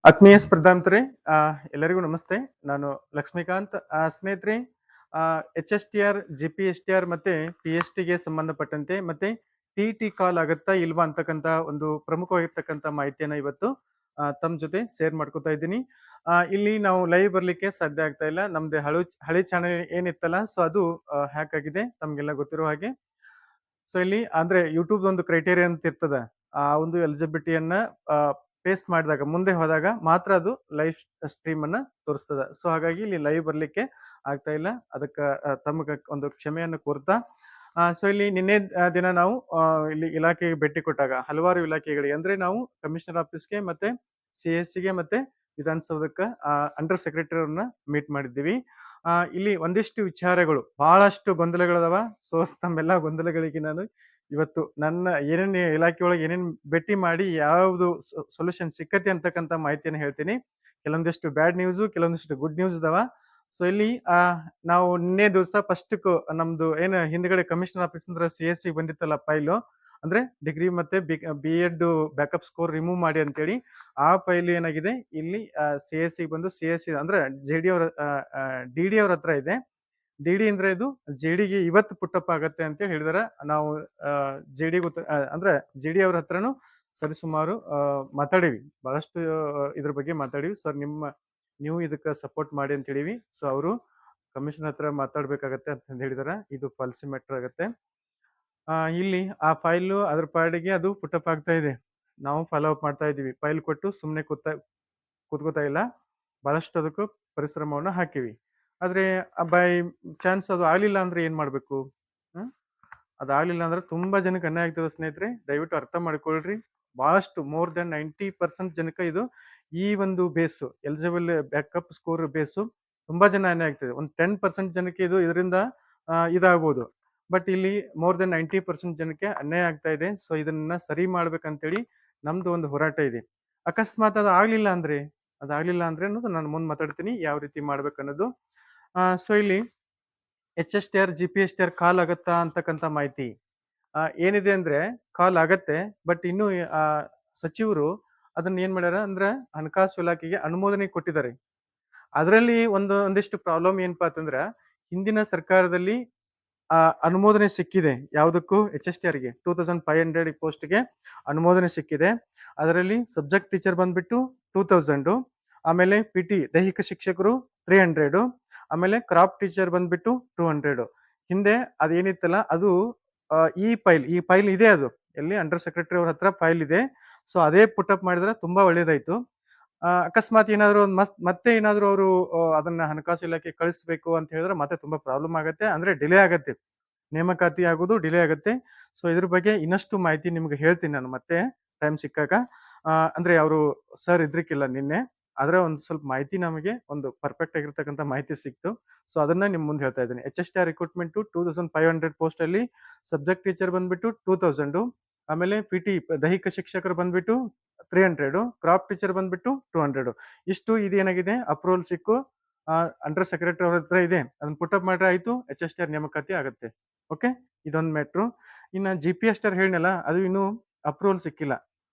ಆತ್ಮೀಯ ಸ್ಪರ್ಧಾಂತರೇ, ಎಲ್ಲರಿಗೂ ನಮಸ್ತೆ. ನಾನು ಲಕ್ಷ್ಮೀಕಾಂತ್. ಸ್ನೇಹಿತರೆ, HSTR, GPSTR ಮತ್ತೆ PSTಗೆ ಸಂಬಂಧಪಟ್ಟಂತೆ ಮತ್ತೆ TT ಕಾಲ್ ಆಗತ್ತಾ ಇಲ್ವಾ ಅಂತಕ್ಕಂಥ ಒಂದು ಪ್ರಮುಖವಾಗಿರ್ತಕ್ಕಂಥ ಮಾಹಿತಿಯನ್ನ ಇವತ್ತು ತಮ್ಮ ಜೊತೆ ಶೇರ್ ಮಾಡ್ಕೊತಾ ಇದ್ದೀನಿ. ಇಲ್ಲಿ ನಾವು ಲೈವ್ ಬರ್ಲಿಕ್ಕೆ ಸಾಧ್ಯ ಆಗ್ತಾ ಇಲ್ಲ. ನಮ್ದು ಹಳೆ ಚಾನೆಲ್ ಏನಿತ್ತಲ್ಲ, ಸೊ ಅದು ಹ್ಯಾಕ್ ಆಗಿದೆ, ತಮ್ಗೆಲ್ಲ ಗೊತ್ತಿರೋ ಹಾಗೆ. ಸೊ ಇಲ್ಲಿ ಅಂದ್ರೆ ಯೂಟ್ಯೂಬ್ ಒಂದು ಕ್ರೈಟೇರಿಯಾ ಅಂತ ಇರ್ತದ. ಆ ಒಂದು ಎಲಿಜಿಬಿಲಿಟಿಯನ್ನ ಪೇಸ್ಟ್ ಮಾಡಿದಾಗ ಮುಂದೆ ಹೋದಾಗ ಮಾತ್ರ ಅದು ಲೈವ್ ಸ್ಟ್ರೀಮ್ ಅನ್ನ ತೋರಿಸ್ತದ. ಸೊ ಹಾಗಾಗಿ ಇಲ್ಲಿ ಲೈವ್ ಬರ್ಲಿಕ್ಕೆ ಆಗ್ತಾ ಇಲ್ಲ. ಅದಕ್ಕೆ ತಮಗೆ ಒಂದು ಕ್ಷಮೆಯನ್ನು ಕೋರ್ತಾ, ಸೊ ಇಲ್ಲಿ ನಿನ್ನೆ ದಿನ ನಾವು ಇಲ್ಲಿ ಇಲಾಖೆಗೆ ಭೇಟಿ ಕೊಟ್ಟಾಗ ಹಲವಾರು ಇಲಾಖೆಗಳಿಗೆ ಅಂದ್ರೆ ನಾವು ಕಮಿಷನರ್ ಆಫೀಸ್ಗೆ ಮತ್ತೆ CSC ಗೆ ಮತ್ತೆ ವಿಧಾನಸೌಧಕ್ಕೆ ಅಂಡರ್ ಸೆಕ್ರೆಟರಿ ಅವ್ರನ್ನ ಮೀಟ್ ಮಾಡಿದ್ದೀವಿ. ಇಲ್ಲಿ ಒಂದಿಷ್ಟು ವಿಚಾರಗಳು, ಬಹಳಷ್ಟು ಗೊಂದಲಗಳದಾವ. ಸೊ ತಮ್ಮೆಲ್ಲ ಗೊಂದಲಗಳಿಗೆ ನಾನು ಇವತ್ತು ನನ್ನ ಏನೇನು ಇಲಾಖೆ ಒಳಗೆ ಏನೇನ್ ಭೇಟಿ ಮಾಡಿ ಯಾವ್ದು ಸೊಲ್ಯೂಷನ್ ಸಿಕ್ಕತಿ ಅಂತಕ್ಕಂಥ ಮಾಹಿತಿಯನ್ನು ಹೇಳ್ತೀನಿ. ಕೆಲವೊಂದಿಷ್ಟು ಬ್ಯಾಡ್ ನ್ಯೂಸ್, ಕೆಲವೊಂದಿಷ್ಟು ಗುಡ್ ನ್ಯೂಸ್ ಇದಾವ. ಸೊ ಇಲ್ಲಿ ನಾವು ನಿನ್ನೆ ದಿವಸ ಫಸ್ಟ್ ನಮ್ದು ಏನ್ ಹಿಂದ್ಗಡೆ ಕಮಿಷನರ್ ಆಫೀಸ್ ಅಂದ್ರೆ CSC ಬಂದಿತ್ತಲ್ಲ ಫೈಲು, ಅಂದ್ರೆ ಡಿಗ್ರಿ ಮತ್ತೆ B.Ed ಬ್ಯಾಕಪ್ ಸ್ಕೋರ್ ರಿಮೂವ್ ಮಾಡಿ ಅಂತೇಳಿ ಆ ಫೈಲ್ ಏನಾಗಿದೆ ಇಲ್ಲಿ CSC ಬಂದು CSC ಅಂದ್ರೆ JD ಅವ್ರ DD ಅವ್ರ ಹತ್ರ ಇದೆ. DD ಅಂದ್ರೆ ಇದು JDಗೆ ಇವತ್ತು ಪುಟ್ಟಪ್ಪ ಆಗತ್ತೆ ಅಂತ ಹೇಳಿದಾರೆ. ನಾವು JD ಅಂದ್ರೆ JD ಅವ್ರ ಹತ್ರನು ಸರಿಸುಮಾರು ಮಾತಾಡಿವಿ, ಬಹಳಷ್ಟು ಇದ್ರ ಬಗ್ಗೆ ಮಾತಾಡಿವಿ. ಸರ್ ನೀವು ಇದಕ್ಕೆ ಸಪೋರ್ಟ್ ಮಾಡಿ ಅಂತ ಹೇಳಿವಿ. ಸೊ ಅವರು ಕಮಿಷನ್ ಹತ್ರ ಮಾತಾಡ್ಬೇಕಾಗತ್ತೆ ಅಂತ ಹೇಳಿದಾರೆ. ಇದು ಪಾಲಿಸಿ ಮ್ಯಾಟರ್ ಆಗತ್ತೆ. ಇಲ್ಲಿ ಆ ಫೈಲು ಅದ್ರ ಪಾಡಿಗೆ ಅದು ಪುಟ್ಟಪ್ ಆಗ್ತಾ ಇದೆ. ನಾವು ಫಾಲೋ ಅಪ್ ಮಾಡ್ತಾ ಇದೀವಿ. ಫೈಲ್ ಕೊಟ್ಟು ಸುಮ್ಮನೆ ಕೂತ್ಕೋತಾ ಇಲ್ಲ. ಬಹಳಷ್ಟು ಅದಕ್ಕೂ ಪರಿಶ್ರಮವನ್ನ ಹಾಕಿವಿ. ಆದ್ರೆ ಬೈ ಚಾನ್ಸ್ ಅದು ಆಗ್ಲಿಲ್ಲ ಅಂದ್ರೆ ಏನ್ ಮಾಡ್ಬೇಕು? ಅದಾಗ್ಲಿಲ್ಲ ಅಂದ್ರೆ ತುಂಬಾ ಜನಕ್ಕೆ ಅನ್ಯಾಯ ಆಗ್ತದೆ ಸ್ನೇಹಿತರೆ. ದಯವಿಟ್ಟು ಅರ್ಥ ಮಾಡ್ಕೊಳ್ರಿ. ಬಹಳಷ್ಟು ಮೋರ್ ದನ್ 90% ಜನಕ್ಕೆ ಇದು ಈ ಒಂದು ಬೇಸು ಎಲಿಜಿಬಲ್ ಬ್ಯಾಕಪ್ ಸ್ಕೋರ್ ಬೇಸು ತುಂಬಾ ಜನ ಅನ್ಯಾಯ ಆಗ್ತದೆ. ಒಂದು 10% ಜನಕ್ಕೆ ಇದರಿಂದ ಇದಾಗ್ಬೋದು. ಬಟ್ ಇಲ್ಲಿ ಮೋರ್ ದನ್ 90% ಜನಕ್ಕೆ ಅನ್ಯಾಯ ಆಗ್ತಾ ಇದೆ. ಸೊ ಇದನ್ನ ಸರಿ ಮಾಡ್ಬೇಕಂತೇಳಿ ನಮ್ದು ಒಂದು ಹೋರಾಟ ಇದೆ. ಅಕಸ್ಮಾತ್ ಅದಾಗ್ಲಿಲ್ಲ ಅಂದ್ರೆ ಅನ್ನೋದು ನಾನು ಮುಂದೆ ಮಾತಾಡ್ತೀನಿ ಯಾವ ರೀತಿ ಮಾಡ್ಬೇಕನ್ನೋದು. ಸೊ ಇಲ್ಲಿ HSTR, GPSTR ಕಾಲ್ ಆಗತ್ತಾ ಅಂತಕ್ಕಂಥ ಮಾಹಿತಿ ಏನಿದೆ ಅಂದ್ರೆ ಕಾಲ್ ಆಗತ್ತೆ. ಬಟ್ ಇನ್ನು ಸಚಿವರು ಅದನ್ನ ಏನ್ ಮಾಡ್ಯಾರ ಅಂದ್ರೆ ಹಣಕಾಸು ಇಲಾಖೆಗೆ ಅನುಮೋದನೆ ಕೊಟ್ಟಿದ್ದಾರೆ. ಅದರಲ್ಲಿ ಒಂದಿಷ್ಟು ಪ್ರಾಬ್ಲಮ್ ಏನಪ್ಪಾ ಅಂತಂದ್ರ, ಹಿಂದಿನ ಸರ್ಕಾರದಲ್ಲಿ ಅನುಮೋದನೆ ಸಿಕ್ಕಿದೆ. ಯಾವುದಕ್ಕೂ HSTRಗೆ 2500 ಪೋಸ್ಟ್ಗೆ ಅನುಮೋದನೆ ಸಿಕ್ಕಿದೆ. ಅದರಲ್ಲಿ ಸಬ್ಜೆಕ್ಟ್ ಟೀಚರ್ ಬಂದ್ಬಿಟ್ಟು 2000, ಆಮೇಲೆ PT ದೈಹಿಕ ಶಿಕ್ಷಕರು 300, ಆಮೇಲೆ ಕ್ರಾಫ್ಟ್ ಟೀಚರ್ ಬಂದ್ಬಿಟ್ಟು 200. ಹಿಂದೆ ಅದೇನಿತ್ತಲ್ಲ ಅದು ಈ ಫೈಲ್ ಇದೆ. ಅದು ಎಲ್ಲಿ ಅಂಡರ್ ಸೆಕ್ರೆಟರಿ ಅವ್ರ ಹತ್ರ ಫೈಲ್ ಇದೆ. ಸೊ ಅದೇ ಪುಟಪ್ ಮಾಡಿದ್ರೆ ತುಂಬಾ ಒಳ್ಳೇದಾಯ್ತು. ಅಕಸ್ಮಾತ್ ಏನಾದ್ರು ಮತ್ತೆ ಏನಾದ್ರು ಅವರು ಅದನ್ನ ಹಣಕಾಸು ಇಲಾಖೆ ಕಳಿಸ್ಬೇಕು ಅಂತ ಹೇಳಿದ್ರೆ ಮತ್ತೆ ತುಂಬಾ ಪ್ರಾಬ್ಲಮ್ ಆಗತ್ತೆ, ಅಂದ್ರೆ ಡಿಲೇ ಆಗತ್ತೆ, ನೇಮಕಾತಿ ಆಗೋದು ಡಿಲೇ ಆಗತ್ತೆ. ಸೊ ಇದ್ರ ಬಗ್ಗೆ ಇನ್ನಷ್ಟು ಮಾಹಿತಿ ನಿಮ್ಗೆ ಹೇಳ್ತೀನಿ ನಾನು ಮತ್ತೆ ಟೈಮ್ ಸಿಕ್ಕಾಗ. ಅಂದ್ರೆ ಅವರು ಸರ್ ಇದ್ರಿಕ್ಕಿಲ್ಲ ನಿನ್ನೆ, ಆದ್ರೆ ಒಂದು ಸ್ವಲ್ಪ ಮಾಹಿತಿ ನಮಗೆ ಒಂದು ಪರ್ಫೆಕ್ಟ್ ಆಗಿರ್ತಕ್ಕಂಥ ಮಾಹಿತಿ ಸಿಕ್ತು. ಸೊ ಅದನ್ನ ನಿಮ್ ಮುಂದೆ ಹೇಳ್ತಾ ಇದ್ದೀನಿ. HSTR ರಿಕ್ರೂಟ್ಮೆಂಟ್ 2500 ಪೋಸ್ಟ್ ಅಲ್ಲಿ ಸಬ್ಜೆಕ್ಟ್ ಟೀಚರ್ ಬಂದ್ಬಿಟ್ಟು 2000, ಆಮೇಲೆ PT ದೈಹಿಕ ಶಿಕ್ಷಕರು ಬಂದ್ಬಿಟ್ಟು 300, ಕ್ರಾಫ್ಟ್ ಟೀಚರ್ ಬಂದ್ಬಿಟ್ಟು 200. ಇಷ್ಟು ಇದೇನಾಗಿದೆ ಅಪ್ರೂವಲ್ ಸಿಕ್ಕು ಅಂಡರ್ ಸೆಕ್ರೆಟರಿ ಅವ್ರ ಹತ್ರ ಇದೆ. ಅದನ್ನ ಪುಟಪ್ ಮಾಡ್ರೆ ಆಯ್ತು, HSTR ನೇಮಕಾತಿ ಆಗುತ್ತೆ. ಓಕೆ, ಇದೊಂದು ಮ್ಯಾಟ್ರು. ಇನ್ನ GPSTR ಹೇಳಿನಲ್ಲ, ಅದು ಇನ್ನೂ ಅಪ್ರೂವಲ್ ಸಿಕ್ಕಿಲ್ಲ.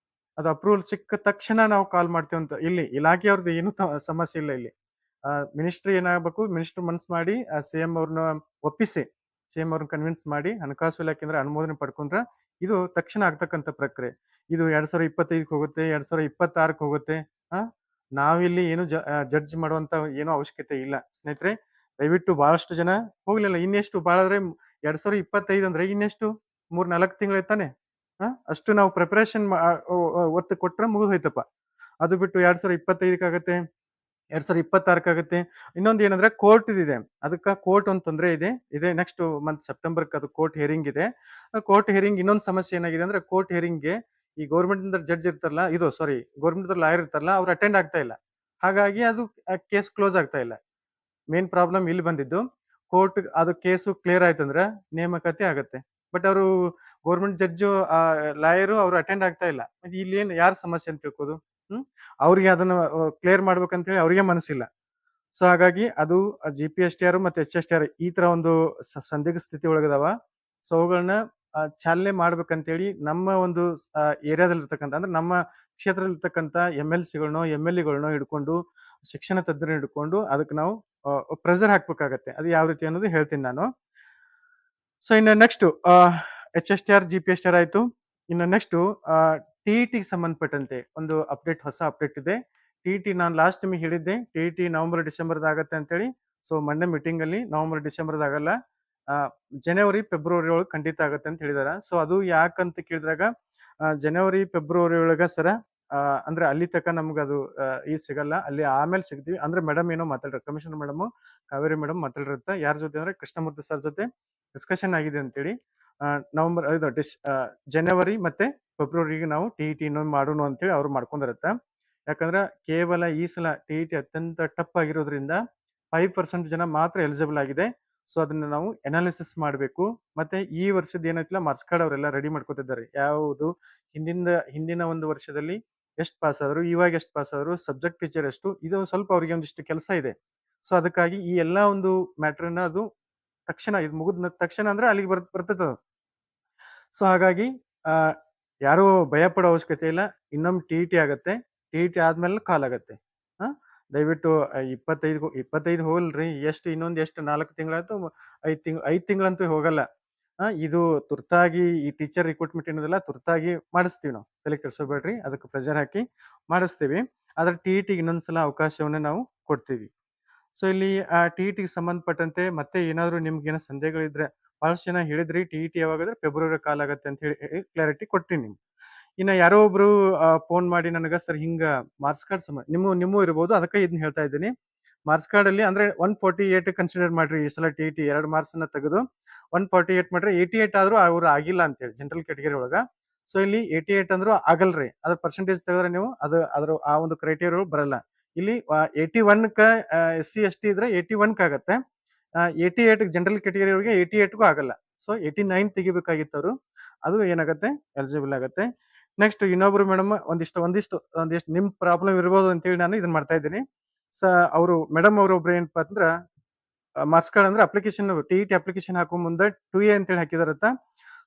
ಅದು ಅಪ್ರೂವಲ್ ಸಿಕ್ಕ ತಕ್ಷಣ ನಾವು ಕಾಲ್ ಮಾಡ್ತೇವೆ ಅಂತ. ಇಲ್ಲಿ ಇಲಾಖೆಯವ್ರದ್ದು ಏನು ಸಮಸ್ಯೆ ಇಲ್ಲ. ಇಲ್ಲಿ ಮಿನಿಸ್ಟ್ರಿ ಏನಾಗಬೇಕು, ಮಿನಿಸ್ಟರ್ ಮನ್ಸ್ ಮಾಡಿ CM ಅವ್ರನ್ನ ಒಪ್ಪಿಸಿ, CM ಅವ್ರನ್ನ ಕನ್ವಿನ್ಸ್ ಮಾಡಿ ಹಣಕಾಸು ಇಲಾಖೆ ಅಂದ್ರೆ ಅನುಮೋದನೆ ಪಡ್ಕೊಂಡ್ರ ಇದು ತಕ್ಷಣ ಆಗ್ತಕ್ಕಂಥ ಪ್ರಕ್ರಿಯೆ. ಇದು 2025 ಹೋಗುತ್ತೆ, 2026 ಹೋಗುತ್ತೆ. ನಾವಿಲ್ಲಿ ಏನು ಜಡ್ಜ್ ಮಾಡುವಂತ ಏನೋ ಅವಶ್ಯಕತೆ ಇಲ್ಲ ಸ್ನೇಹಿತರೆ. ದಯವಿಟ್ಟು ಬಹಳಷ್ಟು ಜನ ಹೋಗ್ಲಿಲ್ಲ, ಇನ್ನೆಷ್ಟು ಬಾಳಾದ್ರೆ 2025 ಅಂದ್ರೆ ಇನ್ನೆಷ್ಟು 3-4 ತಿಂಗಳು ತಾನೆ. ಅಷ್ಟು ನಾವು ಪ್ರಿಪರೇಷನ್ ಒತ್ತು ಕೊಟ್ರೆ ಮುಗಿದು ಹೋಯ್ತಪ್ಪ. ಅದು ಬಿಟ್ಟು 2025 ಆಗತ್ತೆ, 2026 ಆಗತ್ತೆ. ಇನ್ನೊಂದು ಏನಂದ್ರೆ ಕೋರ್ಟ್ ಇದೆ. ಅದಕ್ಕೆ ಕೋರ್ಟ್ ಒಂದು ತೊಂದರೆ ಇದೆ ನೆಕ್ಸ್ಟ್ ಮಂತ್ ಸೆಪ್ಟೆಂಬರ್ ಅದು ಕೋರ್ಟ್ ಹಿಯರಿಂಗ್ ಇದೆ. ಕೋರ್ಟ್ ಹಿಯರಿಂಗ್ ಇನ್ನೊಂದು ಸಮಸ್ಯೆ ಏನಾಗಿದೆ ಅಂದ್ರೆ, ಕೋರ್ಟ್ ಹಿಯರಿಂಗ್ಗೆ ಈ ಗೌರ್ಮೆಂಟ್ ಜಡ್ಜ್ ಇರ್ತಾರಲ್ಲ, ಗೌರ್ಮೆಂಟ್ ಲಾಯರ್ ಇರ್ತಾರಲ್ಲ, ಅವ್ರು ಅಟೆಂಡ್ ಆಗ್ತಾ ಇಲ್ಲ. ಹಾಗಾಗಿ ಅದು ಕೇಸ್ ಕ್ಲೋಸ್ ಆಗ್ತಾ ಇಲ್ಲ. ಮೇನ್ ಪ್ರಾಬ್ಲಮ್ ಇಲ್ಲಿ ಬಂದಿದ್ದು. ಕೋರ್ಟ್ ಅದು ಕೇಸು ಕ್ಲಿಯರ್ ಆಯ್ತಂದ್ರೆ ನೇಮಕಾತಿ ಆಗತ್ತೆ. ಬಟ್ ಅವರು ಗೌರ್ಮೆಂಟ್ ಜಡ್ಜು ಲಾಯರು ಅವ್ರು ಅಟೆಂಡ್ ಆಗ್ತಾ ಇಲ್ಲ. ಇಲ್ಲಿ ಏನ್ ಯಾರ ಸಮಸ್ಯೆ ಅಂತ ತಿಳ್ಕೋದು? ಅವ್ರಿಗೆ ಅದನ್ನ ಕ್ಲಿಯರ್ ಮಾಡ್ಬೇಕಂತ ಹೇಳಿ ಅವ್ರಿಗೆ ಮನಸ್ಸಿಲ್ಲ. ಸೊ ಹಾಗಾಗಿ ಅದು GPSTR ಮತ್ತೆ HSTR ಈ ತರ ಒಂದು ಸಂದಿಗ್ಧ ಸ್ಥಿತಿ ಒಳಗದಾವ. ಸೊ ಅವುಗಳನ್ನ ಚಾಲನೆ ಮಾಡ್ಬೇಕಂತೇಳಿ ನಮ್ಮ ಒಂದು ಏರಿಯಾದಲ್ಲಿರ್ತಕ್ಕಂಥ ಅಂದ್ರೆ ನಮ್ಮ ಕ್ಷೇತ್ರದಲ್ಲಿರ್ತಕ್ಕಂಥ MLCಗಳನ್ನೋ MLEಗಳನ್ನೋ ಹಿಡ್ಕೊಂಡು ಶಿಕ್ಷಣ ತಜ್ಞರನ್ನ ಹಿಡ್ಕೊಂಡು ಅದಕ್ಕೆ ನಾವು ಪ್ರೆಷರ್ ಹಾಕ್ಬೇಕಾಗತ್ತೆ. ಅದು ಯಾವ ರೀತಿ ಅನ್ನೋದು ಹೇಳ್ತೀನಿ ನಾನು. ಸೊ ಇನ್ನು ನೆಕ್ಸ್ಟ್ HSTR GPSTR ಆಯ್ತು. ಇನ್ನು ನೆಕ್ಸ್ಟ್ TET ಸಂಬಂಧಪಟ್ಟಂತೆ ಒಂದು ಹೊಸ ಅಪ್ಡೇಟ್ ಇದೆ. TET ನಾನು ಲಾಸ್ಟ್ ನಿಮಗೆ ಹೇಳಿದ್ದೆ TET ನವೆಂಬರ್ ಡಿಸೆಂಬರ್ದಾಗ ಆಗತ್ತೆ ಅಂತೇಳಿ. ಸೊ ಮೊನ್ನೆ ಮೀಟಿಂಗ್ ಅಲ್ಲಿ ನವೆಂಬರ್ ಡಿಸೆಂಬರ್ದಾಗಲ್ಲ, ಜನವರಿ ಫೆಬ್ರವರಿ ಒಳಗೆ ಖಂಡಿತ ಆಗತ್ತೆ ಅಂತ ಹೇಳಿದಾರ. ಸೊ ಅದು ಯಾಕಂತ ಕೇಳಿದಾಗ ಜನವರಿ ಫೆಬ್ರವರಿ ಒಳಗ ಸರ ಅಂದ್ರೆ ಅಲ್ಲಿ ತನಕ ನಮ್ಗೆ ಅದು ಈ ಸಿಗಲ್ಲ, ಅಲ್ಲಿ ಆಮೇಲೆ ಸಿಗ್ತೀವಿ. ಅಂದ್ರೆ ಮೇಡಮ್ ಏನೋ ಮಾತಾಡ್ರ, ಕಮಿಷನರ್ ಮೇಡಮ್ ಕಾವೇರಿ ಮೇಡಮ್ ಮಾತಾಡಿರತ್ತ. ಯಾರ ಜೊತೆ ಅಂದ್ರೆ ಕೃಷ್ಣಮೂರ್ತಿ ಸರ್ ಜೊತೆ ಡಿಸ್ಕಷನ್ ಆಗಿದೆ ಅಂತೇಳಿ. ನವೆಂಬರ್ ಜನವರಿ ಮತ್ತೆ ಫೆಬ್ರವರಿಗೆ ನಾವು TET ಮಾಡೋಣ ಅಂತೇಳಿ ಅವ್ರು ಮಾಡ್ಕೊಂಡಿರತ್ತ. ಯಾಕಂದ್ರೆ ಕೇವಲ ಈ ಸಲ TET ಅತ್ಯಂತ ಟಫ್ ಆಗಿರೋದ್ರಿಂದ 5% ಜನ ಮಾತ್ರ ಎಲಿಜಿಬಲ್ ಆಗಿದೆ. ಸೊ ಅದನ್ನ ನಾವು ಅನಾಲಿಸಿಸ್ ಮಾಡಬೇಕು. ಮತ್ತೆ ಈ ವರ್ಷದ ಏನೈತಿಲ್ಲ ಮಾರ್ಕ್ಸ್ ಕಾರ್ಡ್ ಅವರೆಲ್ಲ ರೆಡಿ ಮಾಡ್ಕೊತಿದ್ದಾರೆ. ಯಾವುದು ಹಿಂದಿನ ಒಂದು ವರ್ಷದಲ್ಲಿ ಎಷ್ಟು ಪಾಸ್ ಆದ್ರು, ಇವಾಗ ಎಷ್ಟು ಪಾಸ್ ಆದ್ರು, ಸಬ್ಜೆಕ್ಟ್ ಟೀಚರ್ ಎಷ್ಟು, ಇದು ಸ್ವಲ್ಪ ಅವರಿಗೆ ಒಂದಿಷ್ಟು ಕೆಲಸ ಇದೆ. ಸೊ ಅದಕ್ಕಾಗಿ ಈ ಎಲ್ಲಾ ಒಂದು ಮ್ಯಾಟ್ರನ್ನ ಅದು ತಕ್ಷಣ ಇದು ಮುಗಿದ ತಕ್ಷಣ ಅಂದ್ರೆ ಅಲ್ಲಿಗೆ ಬರ್ತದ. ಸೊ ಹಾಗಾಗಿ ಯಾರು ಭಯ ಪಡೋ ಅವಶ್ಯಕತೆ ಇಲ್ಲ. ಇನ್ನೊಮ್ಮೆ TET ಆಗತ್ತೆ. TET ಆದ್ಮೇಲೆ ಕಾಲ್ ಆಗತ್ತೆ. ದಯವಿಟ್ಟು 25 ಹೋಗಲ್ರಿ. ಇನ್ನೊಂದು ಎಷ್ಟು 4 ತಿಂಗಳಾಯ್ತು, 5 ತಿಂಗಳಂತೂ ಹೋಗಲ್ಲ. ಇದು ತುರ್ತಾಗಿ ಈ ಟೀಚರ್ ರಿಕ್ರೂಟ್ಮೆಂಟ್ ಏನದಲ್ಲ ತುರ್ತಾಗಿ ಮಾಡಿಸ್ತೀವಿ ನಾವು. ತಲೆ ಕೆಡಿಸ್ಕೋಬೇಡ್ರಿ, ಅದಕ್ಕೆ ಪ್ರೆಷರ್ ಹಾಕಿ ಮಾಡಿಸ್ತೀವಿ. ಆದ್ರೆ TET ಇನ್ನೊಂದ್ಸಲ ಅವಕಾಶವನ್ನ ನಾವು ಕೊಡ್ತೀವಿ. ಸೊ ಇಲ್ಲಿ TET ಗೆ ಸಂಬಂಧಪಟ್ಟಂತೆ ಮತ್ತೆ ಏನಾದ್ರು ನಿಮ್ಗೆ ಏನೋ ಸಂದೇಹಗಳಿದ್ರೆ, ಬಹಳಷ್ಟು ಜನ ಹೇಳಿದ್ರಿ TET ಯಾವಾಗಾದ್ರೆ ಫೆಬ್ರವರಿ ಕಾಲ್ ಆಗತ್ತೆ ಅಂತ ಹೇಳಿ ಕ್ಲಾರಿಟಿ ಕೊಡ್ತೀನಿ. ಇನ್ನ ಯಾರೋ ಒಬ್ರು ಫೋನ್ ಮಾಡಿ ನನಗ ಸರ್ ಹಿಂಗ ಮಾರ್ಕ್ಸ್ ಕಾರ್ಡ್ ನಿಮ್ಮೂ ಇರ್ಬೋದು, ಅದಕ್ಕೆ ಇದನ್ನ ಹೇಳ್ತಾ ಇದ್ದೀನಿ. ಮಾರ್ಕ್ಸ್ ಕಾರ್ಡ್ ಅಲ್ಲಿ ಅಂದ್ರೆ 148 ಕನ್ಸಿಡರ್ ಮಾಡ್ರಿ. ಈ ಸಲ TET 2 ಮಾರ್ಕ್ಸ್ ಅನ್ನ ತೆಗೆದು 148 ಮಾಡ್ರಿ. 88 ಆದ್ರೂ ಅವ್ರು ಆಗಿಲ್ಲ ಅಂತ ಹೇಳಿ ಜನರಲ್ ಕ್ಯಾಟಗರಿ ಒಳಗ. ಸೊ ಇಲ್ಲಿ 88 ಅಂದ್ರೂ ಆಗಲ್ರಿ. ಅದ್ರ ಪರ್ಸೆಂಟೇಜ್ ತೆಗೆದ್ರೆ ನೀವು ಅದ್ರ ಆ ಒಂದು ಕ್ರೈಟೇರಿಯಾ ಬರಲ್ಲ. ಇಲ್ಲಿ 81 ಕ SC ST ಇದ್ರೆ 81 ಕ ಆಗತ್ತೆ. 88 ಜನರಲ್ ಕ್ಯಾಟಗರಿ ಅವ್ರಿಗೆ 88 ಗೂ ಆಗಲ್ಲ. ಸೊ 89 ತೆಗಿಬೇಕಾಗಿತ್ತು ಅವರು. ಅದು ಏನಾಗತ್ತೆ ಎಲಿಜಿಬಲ್ ಆಗತ್ತೆ. ನೆಕ್ಸ್ಟ್ ಇನ್ನೊಬ್ರು ಮೇಡಮ್ ಒಂದಿಷ್ಟು ನಿಮ್ ಪ್ರಾಬ್ಲಮ್ ಇರ್ಬೋದು ಅಂತ ಹೇಳಿ ನಾನು ಇದನ್ನ ಮಾಡ್ತಾ ಇದ್ದೀನಿ. ಅವರು ಮೇಡಮ್ ಒಬ್ರು ಏನಪ್ಪಾ ಅಂದ್ರ ಮಾರ್ಕ್ಸ್ ಕಾರ್ಡ್ ಅಂದ್ರೆ ಅಪ್ಲಿಕೇಶನ್ TET ಅಪ್ಲಿಕೇಶನ್ ಹಾಕೋ ಮುಂದೆ 2A ಅಂತೇಳಿ ಹಾಕಿದಾರತ್ತ.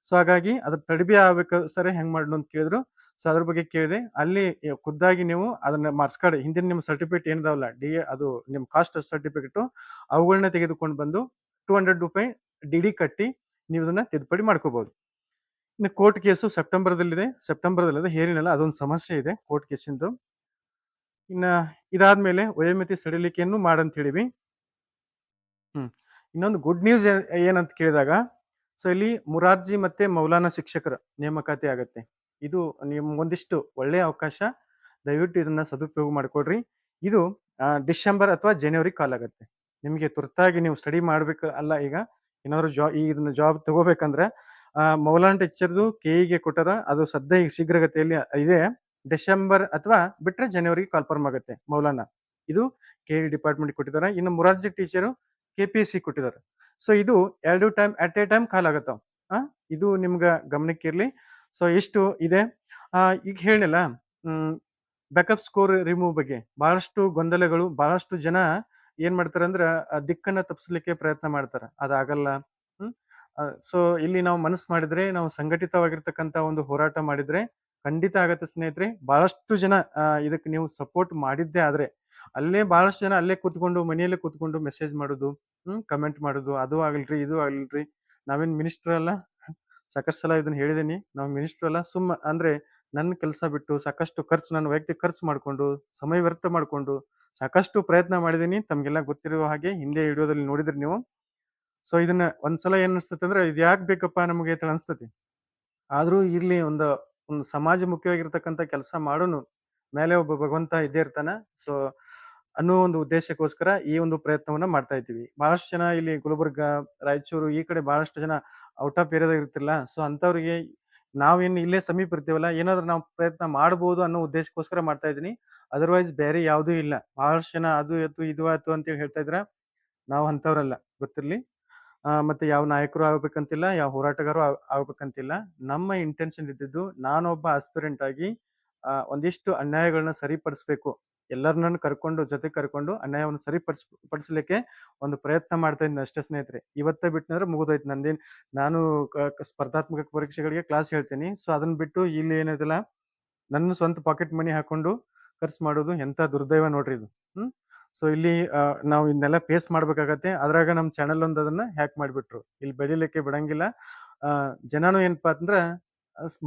ಸೊ ಹಾಗಾಗಿ ಅದ್ರ ತಡಬಿ ಆಗ್ಬೇಕು ಸರ್, ಹೆಂಗ್ ಮಾಡೋಣ ಅಂತ ಕೇಳಿದ್ರು. ಸೊ ಅದ್ರ ಬಗ್ಗೆ ಕೇಳಿದೆ. ಅಲ್ಲಿ ಖುದ್ದಾಗಿ ನೀವು ಅದನ್ನ ಮಾರ್ಕ್ಸ್ ಕಾರ್ಡ್ ಹಿಂದಿನ ನಿಮ್ಮ ಸರ್ಟಿಫಿಕೇಟ್ ಏನಿದಾವಲ್ಲ ಅದು ನಿಮ್ ಕಾಸ್ಟ್ ಸರ್ಟಿಫಿಕೇಟ್ ಅವುಗಳನ್ನ ತೆಗೆದುಕೊಂಡು ಬಂದು 200 ರೂಪಾಯಿ DD ಕಟ್ಟಿ ನೀವು ಇದನ್ನ ತಿದ್ದುಪಡಿ ಮಾಡ್ಕೋಬಹುದು. ಇನ್ನು ಕೋರ್ಟ್ ಕೇಸು ಸೆಪ್ಟೆಂಬರ್ದಲ್ಲಿದೆ ಹೇರಿನಲ್ಲ, ಅದೊಂದು ಸಮಸ್ಯೆ ಇದೆ ಕೋರ್ಟ್ ಕೇಸಿಂದು. ಇನ್ನ ಇದಾದ್ಮೇಲೆ ವಯೋಮಿತಿ ಸಡಿಲಿಕೆಯನ್ನು ಮಾಡಂತ ಹೇಳಿವಿ. ಇನ್ನೊಂದು ಗುಡ್ ನ್ಯೂಸ್ ಏನಂತ ಕೇಳಿದಾಗ, ಸೊ ಇಲ್ಲಿ ಮುರಾರ್ಜಿ ಮತ್ತೆ ಮೌಲಾನಾ ಶಿಕ್ಷಕರ ನೇಮಕಾತಿ ಆಗತ್ತೆ. ಇದು ಒಂದಿಷ್ಟು ಒಳ್ಳೆಯ ಅವಕಾಶ. ದಯವಿಟ್ಟು ಇದನ್ನ ಸದುಪಯೋಗ ಮಾಡ್ಕೊಡ್ರಿ. ಇದು ಡಿಸೆಂಬರ್ ಅಥವಾ ಜನವರಿ ಕಾಲ್ ಆಗತ್ತೆ. ನಿಮ್ಗೆ ತುರ್ತಾಗಿ ನೀವು ಸ್ಟಡಿ ಮಾಡ್ಬೇಕು ಅಲ್ಲ, ಈಗ ಏನಾದ್ರು ಇದನ್ನ ಜಾಬ್ ತಗೋಬೇಕಂದ್ರೆ ಮೌಲಾನಾ ಟೀಚರ್ದು KE ಕೊಟ್ಟಾರ. ಅದು ಸದ್ಯ ಈಗ ಶೀಘ್ರಗತಿಯಲ್ಲಿ ಇದೆ. ಡಿಸೆಂಬರ್ ಅಥವಾ ಬಿಟ್ರೆ ಜನವರಿ ಕಾಲ್ಫರ್ಮ್ ಆಗುತ್ತೆ ಮೌಲಾನಾ. ಇದು KE ಡಿಪಾರ್ಟ್ಮೆಂಟ್ ಕೊಟ್ಟಿದ್ದಾರೆ. ಇನ್ನು ಮುರಾರ್ಜಿ ಟೀಚರು KPSC ಕೊಟ್ಟಿದ್ದಾರೆ. ಸೊ ಇದು 2 time at a time call ಆಗತ್ತಾವ. ಇದು ನಿಮ್ಗ ಗಮನಕ್ಕೆ ಇರ್ಲಿ. ಸೊ ಇಷ್ಟು ಇದೆ. ಈಗ ಹೇಳಿಲ್ಲ ಬ್ಯಾಕಪ್ ಸ್ಕೋರ್ ರಿಮೂವ್ ಬಗ್ಗೆ ಬಹಳಷ್ಟು ಗೊಂದಲಗಳು, ಬಹಳಷ್ಟು ಜನ ಏನ್ ಮಾಡ್ತಾರೆ ಅಂದ್ರ ದಿಕ್ಕನ್ನ ತಪ್ಪಿಸ್ಲಿಕ್ಕೆ ಪ್ರಯತ್ನ ಮಾಡ್ತಾರ. ಅದಾಗಲ್ಲ. ಸೊ ಇಲ್ಲಿ ನಾವು ಮನಸ್ಸು ಮಾಡಿದ್ರೆ, ನಾವು ಸಂಘಟಿತವಾಗಿರ್ತಕ್ಕಂಥ ಒಂದು ಹೋರಾಟ ಮಾಡಿದ್ರೆ ಖಂಡಿತ ಆಗತ್ತೆ ಸ್ನೇಹಿತರೆ. ಬಹಳಷ್ಟು ಜನ ಇದಕ್ಕೆ ನೀವು ಸಪೋರ್ಟ್ ಮಾಡಿದ್ದೇ ಆದ್ರೆ, ಬಹಳಷ್ಟು ಜನ ಅಲ್ಲೇ ಕೂತ್ಕೊಂಡು ಮನೆಯಲ್ಲೇ ಕೂತ್ಕೊಂಡು ಮೆಸೇಜ್ ಮಾಡೋದು, ಕಮೆಂಟ್ ಮಾಡೋದು, ಅದು ಆಗ್ಲಿಲ್ರಿ ಇದು ಆಗ್ಲಿಲ್ರಿ, ನಾವೇನ್ ಮಿನಿಸ್ಟರ್ ಅಲ್ಲ. ಸಾಕಷ್ಟು ಸಲ ಇದನ್ನ ಹೇಳಿದೀನಿ, ನಾವು ಮಿನಿಸ್ಟರ್ ಅಲ್ಲ. ಅಂದ್ರೆ ನನ್ನ ಕೆಲಸ ಬಿಟ್ಟು ಸಾಕಷ್ಟು ನನ್ನ ವೈಯಕ್ತಿಕ ಖರ್ಚು ಮಾಡ್ಕೊಂಡು, ಸಮಯ ವ್ಯರ್ಥ ಮಾಡ್ಕೊಂಡು ಸಾಕಷ್ಟು ಪ್ರಯತ್ನ ಮಾಡಿದೀನಿ. ತಮ್ಗೆಲ್ಲ ಗೊತ್ತಿರುವ ಹಾಗೆ ಹಿಂದೆ ವಿಡಿಯೋದಲ್ಲಿ ನೋಡಿದ್ರಿ ನೀವು. ಸೊ ಇದನ್ನ ಒಂದ್ಸಲ ಏನ್ ಅನ್ಸ್ತತೆ ಅಂದ್ರೆ, ಇದು ಯಾಕೆ ಬೇಕಪ್ಪ ನಮಗೆ ಅಂತ ಅನ್ಸ್ತತಿ. ಆದ್ರೂ ಇರ್ಲಿ, ಒಂದು ಸಮಾಜ ಮುಖ್ಯವಾಗಿರ್ತಕ್ಕಂಥ ಕೆಲಸ ಮಾಡೋನು, ಮೇಲೆ ಒಬ್ಬ ಭಗವಂತ ಇದ್ದೇ ಇರ್ತಾನ. ಸೊ ಅನ್ನೋ ಒಂದು ಉದ್ದೇಶಕ್ಕೋಸ್ಕರ ಈ ಒಂದು ಪ್ರಯತ್ನವನ್ನ ಮಾಡ್ತಾ ಇದ್ದೀವಿ. ಬಹಳಷ್ಟು ಜನ ಇಲ್ಲಿ ಗುಲ್ಬರ್ಗ, ರಾಯಚೂರು ಈ ಕಡೆ ಬಹಳಷ್ಟು ಜನ ಔಟ್ ಆಫ್ ಏರಿಯಾದಾಗ ಇರ್ತಿಲ್ಲ. ಸೊ ಅಂತವ್ರಿಗೆ ನಾವೇನು ಇಲ್ಲೇ ಸಮೀಪ ಇರ್ತೀವಲ್ಲ, ಏನಾದ್ರು ನಾವು ಪ್ರಯತ್ನ ಮಾಡ್ಬೋದು ಅನ್ನೋ ಉದ್ದೇಶಕ್ಕೋಸ್ಕರ ಮಾಡ್ತಾ ಇದ್ದೀನಿ. ಅದರ್ವೈಸ್ ಬೇರೆ ಯಾವುದೂ ಇಲ್ಲ. ಬಹಳಷ್ಟು ಜನ ಅದು ಆಯ್ತು ಇದು ಆಯ್ತು ಅಂತೇಳಿ ಹೇಳ್ತಾ ಇದ್ರ, ನಾವು ಅಂತವ್ರಲ್ಲ, ಗೊತ್ತಿರ್ಲಿ. ಮತ್ತೆ ಯಾವ ನಾಯಕರು ಆಗ್ಬೇಕಂತಿಲ್ಲ, ಯಾವ ಹೋರಾಟಗಾರರು ಆಗ್ಬೇಕಂತಿಲ್ಲ. ನಮ್ಮ ಇಂಟೆನ್ಷನ್ ಇದ್ದಿದ್ದು, ನಾನೊಬ್ಬ ಆಸ್ಪಿರೆಂಟ್ ಆಗಿ ಒಂದಿಷ್ಟು ಅನ್ಯಾಯಗಳನ್ನ ಸರಿಪಡಿಸ್ಬೇಕು. ಎಲ್ಲರನ್ನೂ ಕರ್ಕೊಂಡು ಜೊತೆಗೆ ಕರ್ಕೊಂಡು ಅನ್ಯಾಯವನ್ನು ಪಡಿಸ್ಲಿಕ್ಕೆ ಒಂದು ಪ್ರಯತ್ನ ಮಾಡ್ತಾ ಇದ್ದೀನಿ ಅಷ್ಟೇ ಸ್ನೇಹಿತರೆ. ಇವತ್ತೇ ಬಿಟ್ನಂದ್ರೆ ಮುಗಿದೋಯ್ತು ನಂದೇನು. ನಾನು ಸ್ಪರ್ಧಾತ್ಮಕ ಪರೀಕ್ಷೆಗಳಿಗೆ ಕ್ಲಾಸ್ ಹೇಳ್ತೀನಿ. ಸೊ ಅದನ್ನ ಬಿಟ್ಟು ಇಲ್ಲಿ ಏನಿದೆಲ್ಲ ನನ್ನ ಸ್ವಂತ ಪಾಕೆಟ್ ಮನಿ ಹಾಕೊಂಡು ಖರ್ಚು ಮಾಡೋದು ಎಂತ ದುರ್ದೈವ ನೋಡ್ರಿ ಇದು. ಸೊ ಇಲ್ಲಿ ನಾವು ಇದನ್ನೆಲ್ಲ ಫೇಸ್ ಮಾಡ್ಬೇಕಾಗತ್ತೆ. ಅದ್ರಾಗ ನಮ್ಮ ಚಾನಲ್ ಒಂದು ಅದನ್ನ ಹ್ಯಾಕ್ ಮಾಡಿಬಿಟ್ರು. ಇಲ್ಲಿ ಬೆಳಿಲಿಕ್ಕೆ ಬಿಡಂಗಿಲ್ಲ. ಜನನು ಏನಪ್ಪಾ ಅಂತಂದ್ರ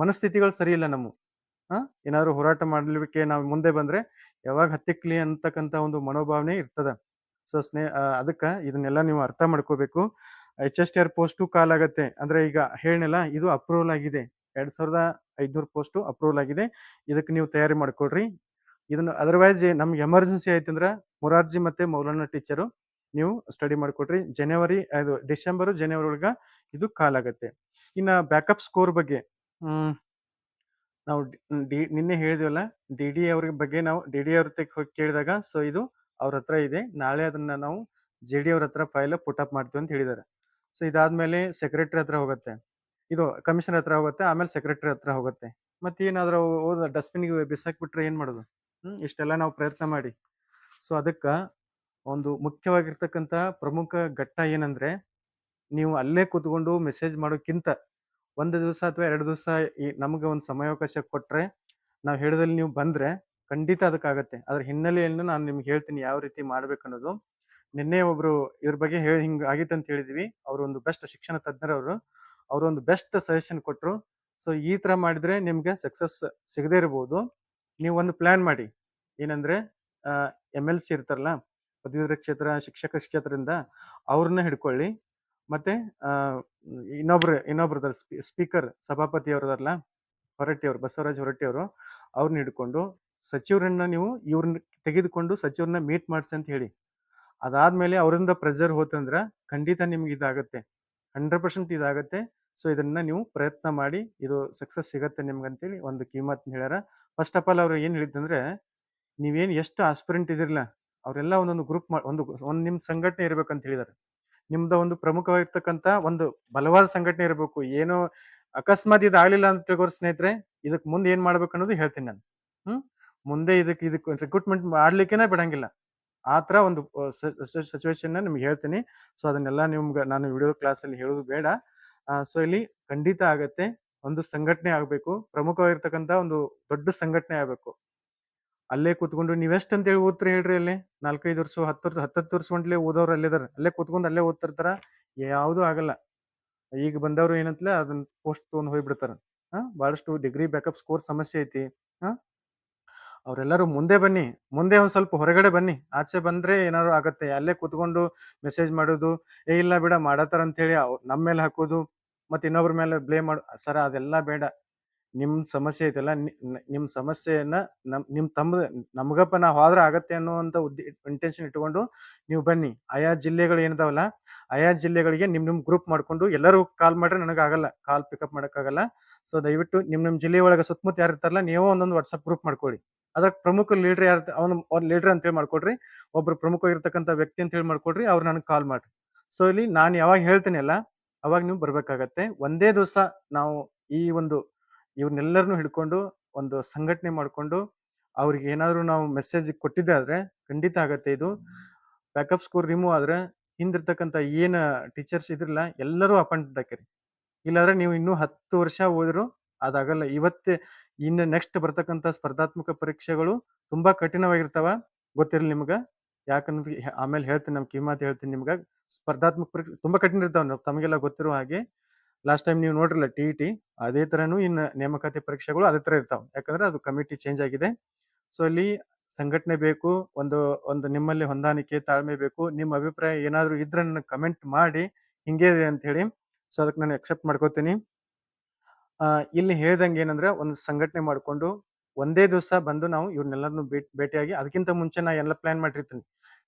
ಮನಸ್ಥಿತಿಗಳು ಸರಿ ಇಲ್ಲ ನಮ್ಮ. ಏನಾದ್ರು ಹೋರಾಟ ಮಾಡ್ಲಿಕ್ಕೆ ನಾವು ಮುಂದೆ ಬಂದ್ರೆ ಯಾವಾಗ ಹತ್ತಿಕ್ಲಿ ಅಂತಕ್ಕಂತ ಒಂದು ಮನೋಭಾವನೆ ಇರ್ತದ. ಸೊ ಅದಕ್ಕ ಇದನ್ನೆಲ್ಲ ನೀವು ಅರ್ಥ ಮಾಡ್ಕೋಬೇಕು. HSTR ಪೋಸ್ಟು ಕಾಲಾಗತ್ತೆ ಅಂದ್ರೆ ಈಗ ಹೇಳಿನಲ್ಲ, ಇದು ಅಪ್ರೂವಲ್ ಆಗಿದೆ. 2500 ಪೋಸ್ಟು ಅಪ್ರೂವಲ್ ಆಗಿದೆ. ಇದಕ್ಕೆ ನೀವು ತಯಾರಿ ಮಾಡ್ಕೊಳ್ರಿ. ಇದನ್ನ ಅದರ್ವೈಸ್ ನಮ್ಗೆ ಎಮರ್ಜೆನ್ಸಿ ಆಯ್ತಂದ್ರ ಮೊರಾರ್ಜಿ ಮತ್ತೆ ಮೌಲಾನಾ ಟೀಚರು ನೀವು ಸ್ಟಡಿ ಮಾಡ್ಕೊಡ್ರಿ. ಡಿಸೆಂಬರ್ ಜನವರಿ ಒಳಗ ಇದು ಕಾಲಾಗತ್ತೆ. ಇನ್ನ ಬ್ಯಾಕಪ್ ಸ್ಕೋರ್ ಬಗ್ಗೆ ನಾವು ನಿನ್ನೆ ಹೇಳಿದ್ವಲ್ಲ, ಡಿ ಅವ್ರ ಬಗ್ಗೆ ನಾವು ಡಿ ಅವ್ರ ಹೋಗಿ ಕೇಳಿದಾಗ ಸೊ ಇದು ಅವ್ರ ಹತ್ರ ಇದೆ. ನಾಳೆ ಅದನ್ನ ನಾವು JD ಅವ್ರ ಹತ್ರ ಫೈಲ್ ಪುಟಪ್ ಮಾಡ್ತೀವಿ ಅಂತ ಹೇಳಿದಾರೆ. ಸೊ ಇದಾದ್ಮೇಲೆ ಸೆಕ್ರೆಟರಿ ಹತ್ರ ಹೋಗುತ್ತೆ, ಇದು ಕಮಿಷನರ್ ಹತ್ರ ಹೋಗುತ್ತೆ, ಆಮೇಲೆ ಸೆಕ್ರೆಟರಿ ಹತ್ರ ಹೋಗುತ್ತೆ. ಮತ್ತೆ ಏನಾದ್ರು ಡಸ್ಟ್ಬಿನ್ಗೆ ಬಿಸಾಕ್ಬಿಟ್ರೆ ಏನ್ ಮಾಡೋದು? ಇಷ್ಟೆಲ್ಲ ನಾವು ಪ್ರಯತ್ನ ಮಾಡಿ. ಸೊ ಅದಕ್ಕ ಒಂದು ಮುಖ್ಯವಾಗಿರ್ತಕ್ಕಂಥ ಪ್ರಮುಖ ಘಟ್ಟ ಏನಂದ್ರೆ, ನೀವು ಅಲ್ಲೇ ಕೂತ್ಕೊಂಡು ಮೆಸೇಜ್ ಮಾಡೋಕ್ಕಿಂತ 1 ದಿವಸ ಅಥವಾ 2 ದಿವಸ ನಮ್ಗೆ ಒಂದು ಸಮಯಾವಕಾಶ ಕೊಟ್ರೆ, ನಾವು ಹೇಳಿದಲ್ಲಿ ನೀವು ಬಂದ್ರೆ ಖಂಡಿತ ಅದಕ್ಕಾಗತ್ತೆ. ಅದ್ರ ಹಿನ್ನೆಲೆಯನ್ನು ನಾನು ನಿಮ್ಗೆ ಹೇಳ್ತೀನಿ ಯಾವ ರೀತಿ ಮಾಡ್ಬೇಕನ್ನೋದು. ನಿನ್ನೆ ಒಬ್ರು ಇದ್ರ ಬಗ್ಗೆ ಹಿಂಗ ಆಗಿತ್ತು ಅಂತ ಹೇಳಿದ್ವಿ. ಅವರು ಒಂದು ಬೆಸ್ಟ್ ಶಿಕ್ಷಣ ತಜ್ಞರವರು, ಅವರು ಒಂದು ಬೆಸ್ಟ್ ಸಜೆಷನ್ ಕೊಟ್ರು. ಸೊ ಈ ತರ ಮಾಡಿದ್ರೆ ನಿಮ್ಗೆ ಸಕ್ಸಸ್ ಸಿಗದೇ ಇರಬಹುದು. ನೀವು ಒಂದು ಪ್ಲಾನ್ ಮಾಡಿ. ಏನಂದ್ರೆ MLC ಇರ್ತಾರಲ್ಲ, ಪದವೀಧರ ಕ್ಷೇತ್ರ ಶಿಕ್ಷಕ ಕ್ಷೇತ್ರದಿಂದ ಅವ್ರನ್ನ ಹಿಡ್ಕೊಳ್ಳಿ. ಮತ್ತೆ ಇನ್ನೊಬ್ರು ಸ್ಪೀಕರ್ ಸಭಾಪತಿ ಅವರದಲ್ಲ, ಬಸವರಾಜ್ ಹೊರಟ್ಟಿ ಅವರು, ಅವ್ರನ್ನ ಹಿಡ್ಕೊಂಡು ಸಚಿವರನ್ನ ನೀವು ಇವ್ರನ್ನ ತೆಗೆದುಕೊಂಡು ಸಚಿವರನ್ನ ಮೀಟ್ ಮಾಡ್ಸಿ ಅಂತ ಹೇಳಿ. ಅದಾದ್ಮೇಲೆ ಅವರಿಂದ ಪ್ರೆಷರ್ ಹೋತಂದ್ರ ಖಂಡಿತ ನಿಮ್ಗೆ ಇದಾಗತ್ತೆ, 100% ಇದಾಗತ್ತೆ. ಸೊ ಇದನ್ನ ನೀವು ಪ್ರಯತ್ನ ಮಾಡಿ, ಇದು ಸಕ್ಸಸ್ ಸಿಗತ್ತೆ ನಿಮ್ಗಂತೇಳಿ ಒಂದು ಕಿಮ್ಮತ್ ಹೇಳ್ಯಾರ. ಫಸ್ಟ್ ಆಫ್ ಆಲ್ ಅವ್ರು ಏನ್ ಹೇಳಿದಂದ್ರೆ, ನೀವೇನ್ ಎಷ್ಟು ಆಸ್ಪಿರೆಂಟ್ ಇದಿರಲ್ಲ ಅವರೆಲ್ಲ ಒಂದೊಂದು ಗ್ರೂಪ್ ಒಂದು ನಿಮ್ ಸಂಘಟನೆ ಇರ್ಬೇಕಂತ ಹೇಳಿದಾರೆ. ನಿಮ್ದ ಒಂದು ಪ್ರಮುಖವಾಗಿರ್ತಕ್ಕಂತ ಒಂದು ಬಲವಾದ ಸಂಘಟನೆ ಇರಬೇಕು. ಏನು ಅಕಸ್ಮಾತ್ ಇದಾಗ್ಲಿಲ್ಲ ಅಂತ ತಿಳ್ಕೋರ್ ಸ್ನೇಹಿತರೆ, ಇದಕ್ ಮುಂದೆ ಏನ್ ಮಾಡ್ಬೇಕು ಅನ್ನೋದು ಹೇಳ್ತೀನಿ ನಾನು. ಮುಂದೆ ಇದಕ್ಕೆ ರಿಕ್ರೂಟ್ಮೆಂಟ್ ಮಾಡ್ಲಿಕ್ಕೇನೆ ಬಿಡಂಗಿಲ್ಲ. ಆ ತರ ಒಂದು ಸಿಚುವೇಶನ್ ನಿಮ್ಗೆ ಹೇಳ್ತೀನಿ. ಸೊ ಅದನ್ನೆಲ್ಲ ನಿಮ್ಗೆ ನಾನು ವಿಡಿಯೋ ಕ್ಲಾಸ್ ಅಲ್ಲಿ ಹೇಳೋದು ಬೇಡ. ಸೊ ಇಲ್ಲಿ ಖಂಡಿತ ಆಗತ್ತೆ. ಒಂದು ಸಂಘಟನೆ ಆಗ್ಬೇಕು, ಪ್ರಮುಖವಾಗಿರ್ತಕ್ಕಂತ ಒಂದು ದೊಡ್ಡ ಸಂಘಟನೆ ಆಗ್ಬೇಕು. ಅಲ್ಲೇ ಕೂತ್ಕೊಂಡು ನೀವೆಷ್ಟ್ ಅಂತ ಹೇಳಿ ಓದ್ತೀರಿ ಹೇಳ್ರಿ? ಅಲ್ಲಿ 4-5 ವರ್ಷ 10 ವರ್ಷ ಗಂಟ್ಲೆ ಓದೋರು ಅಲ್ಲಿದಾರ. ಅಲ್ಲೇ ಕೂತ್ಕೊಂಡು ಅಲ್ಲೇ ಓದ್ತಿರ್ತಾರ, ಯಾವ್ದು ಆಗಲ್ಲ. ಈಗ ಬಂದವ್ರು ಏನಂತಲೇ ಅದನ್ನ ಪೋಸ್ಟ್ ತೊಗೊಂಡ್ ಹೋಗ್ಬಿಡ್ತಾರ. ಬಹಳಷ್ಟು ಡಿಗ್ರಿ ಬ್ಯಾಕಪ್ ಸ್ಕೋರ್ ಸಮಸ್ಯೆ ಐತಿ. ಅವ್ರೆಲ್ಲರೂ ಮುಂದೆ ಬನ್ನಿ, ಮುಂದೆ ಒಂದ್ ಸ್ವಲ್ಪ ಹೊರಗಡೆ ಬನ್ನಿ. ಆಚೆ ಬಂದ್ರೆ ಏನಾದ್ರು ಆಗತ್ತೆ. ಅಲ್ಲೇ ಕೂತ್ಕೊಂಡು ಮೆಸೇಜ್ ಮಾಡೋದು, ಇಲ್ಲ ಬಿಡ ಮಾಡತಾರ ಅಂತ ಹೇಳಿ ನಮ್ಮ ಮೇಲೆ ಹಾಕೋದು, ಮತ್ತೆ ಇನ್ನೊಬ್ರ ಮೇಲೆ ಬ್ಲೇಮ್ ಸರ ಅದೆಲ್ಲ ಬೇಡ. ನಿಮ್ ಸಮಸ್ಯೆ ಐತಲ್ಲ, ನಿಮ್ ಸಮಸ್ಯೆಯನ್ನ ನಿಮ್ ನಮ್ಗಪ್ಪ ನಾವ್ ಹೋದ್ರ ಆಗತ್ತೆ ಅನ್ನುವಂತ ಇಂಟೆನ್ಷನ್ ಇಟ್ಕೊಂಡು ನೀವು ಬನ್ನಿ. ಆಯಾ ಜಿಲ್ಲೆಗಳು ಏನಿದಾವಲ್ಲ, ಆಯಾ ಜಿಲ್ಲೆಗಳಿಗೆ ನಿಮ್ ಗ್ರೂಪ್ ಮಾಡ್ಕೊಂಡು ಎಲ್ಲರೂ ಕಾಲ್ ಮಾಡ್ರೆ ನನಗಾಗಲ್ಲ, ಕಾಲ್ ಪಿಕಪ್ ಮಾಡಕ್ಕಾಗಲ್ಲ. ಸೊ ದಯವಿಟ್ಟು ನಿಮ್ ಜಿಲ್ಲೆ ಒಳಗೆ ಸುತ್ತಮುತ್ತ ಯಾರು ಇರ್ತಾರಲ್ಲ, ನೀವು ಒಂದೊಂದು ವಾಟ್ಸ್ಆಪ್ ಗ್ರೂಪ್ ಮಾಡ್ಕೊಳ್ಳಿ. ಅದ್ರ ಪ್ರಮುಖ ಲೀಡರ್ ಯಾರು, ಅವ್ನ ಲೀಡರ್ ಅಂತ ಹೇಳಿ ಮಾಡ್ಕೊಡ್ರಿ. ಒಬ್ರು ಪ್ರಮುಖ ಇರ್ತಕ್ಕಂಥ ವ್ಯಕ್ತಿ ಅಂತ ಹೇಳಿ ಮಾಡ್ಕೊಡ್ರಿ. ಅವ್ರು ನನಗೆ ಕಾಲ್ ಮಾಡ್ರಿ. ಸೊ ಇಲ್ಲಿ ನಾನು ಯಾವಾಗ ಹೇಳ್ತೀನಿ ಅಲ್ಲ, ಅವಾಗ ನೀವು ಬರ್ಬೇಕಾಗತ್ತೆ. ಒಂದೇ ದಿವಸ ನಾವು ಈ ಒಂದು ಇವ್ರನ್ನೆಲ್ಲರನ್ನು ಹಿಡ್ಕೊಂಡು ಒಂದು ಸಂಘಟನೆ ಮಾಡ್ಕೊಂಡು ಅವ್ರಿಗೆ ಏನಾದ್ರು ನಾವು ಮೆಸೇಜ್ ಕೊಟ್ಟಿದ್ದೆ ಆದ್ರೆ ಖಂಡಿತ ಆಗತ್ತೆ. ಇದು ಬ್ಯಾಕಪ್ ಸ್ಕೋರ್ ರಿಮೂವ್ ಆದ್ರೆ ಹಿಂದಿರ್ತಕ್ಕಂಥ ಏನ್ ಟೀಚರ್ಸ್ ಇದ್ರಲ್ಲ ಎಲ್ಲರೂ ಅಪಾಯಿಂಟ್ಮೆಂಟ್ ಹಾಕಿರಿ. ಇಲ್ಲಾಂದ್ರೆ ನೀವು ಇನ್ನೂ 10 ವರ್ಷ ಓದಿದ್ರು ಅದಾಗಲ್ಲ. ಇನ್ನು ನೆಕ್ಸ್ಟ್ ಬರ್ತಕ್ಕಂಥ ಸ್ಪರ್ಧಾತ್ಮಕ ಪರೀಕ್ಷೆಗಳು ತುಂಬಾ ಕಠಿಣವಾಗಿರ್ತಾವ, ಗೊತ್ತಿರಲಿ ನಿಮ್ಗ. ಯಾಕಂದ್ರೆ ಆಮೇಲೆ ಹೇಳ್ತೀನಿ, ನಮ್ ಕಿಮ್ಮತ್ ಹೇಳ್ತೀನಿ ನಿಮ್ಗ. ಸ್ಪರ್ಧಾತ್ಮಕ ಪರೀಕ್ಷೆ ತುಂಬಾ ಕಠಿಣ ಇರ್ತಾವ, ತಮಗೆಲ್ಲ ಗೊತ್ತಿರೋ ಹಾಗೆ. ಲಾಸ್ಟ್ ಟೈಮ್ ನೀವು ನೋಡ್ರಲ್ಲ TET, ಅದೇ ತರನು ಇನ್ನು ನೇಮಕಾತಿ ಪರೀಕ್ಷೆಗಳು ಅದೇ ತರ ಇರ್ತಾವ. ಯಾಕಂದ್ರೆ ಅದು ಕಮಿಟಿ ಚೇಂಜ್ ಆಗಿದೆ. ಸೊ ಇಲ್ಲಿ ಸಂಘಟನೆ ಬೇಕು, ಒಂದು ನಿಮ್ಮಲ್ಲಿ ಹೊಂದಾಣಿಕೆ ತಾಳ್ಮೆ ಬೇಕು. ನಿಮ್ಮ ಅಭಿಪ್ರಾಯ ಏನಾದ್ರು ಇದ್ರೆ ನನಗೆ ಕಮೆಂಟ್ ಮಾಡಿ, ಹಿಂಗೆ ಇದೆ ಅಂತ ಹೇಳಿ. ಸೊ ಅದಕ್ಕೆ ನಾನು ಅಕ್ಸೆಪ್ಟ್ ಮಾಡ್ಕೋತೀನಿ. ಇಲ್ಲಿ ಹೇಳ್ದಂಗೆ ಏನಂದ್ರೆ, ಒಂದು ಸಂಘಟನೆ ಮಾಡ್ಕೊಂಡು ಒಂದೇ ದಿವಸ ಬಂದು ನಾವು ಇವ್ರನ್ನೆಲ್ಲರನ್ನು ಭೇಟಿಯಾಗಿ, ಅದಕ್ಕಿಂತ ಮುಂಚೆ ನಾ ಎಲ್ಲ ಪ್ಲಾನ್ ಮಾಡಿರ್ತೀನಿ.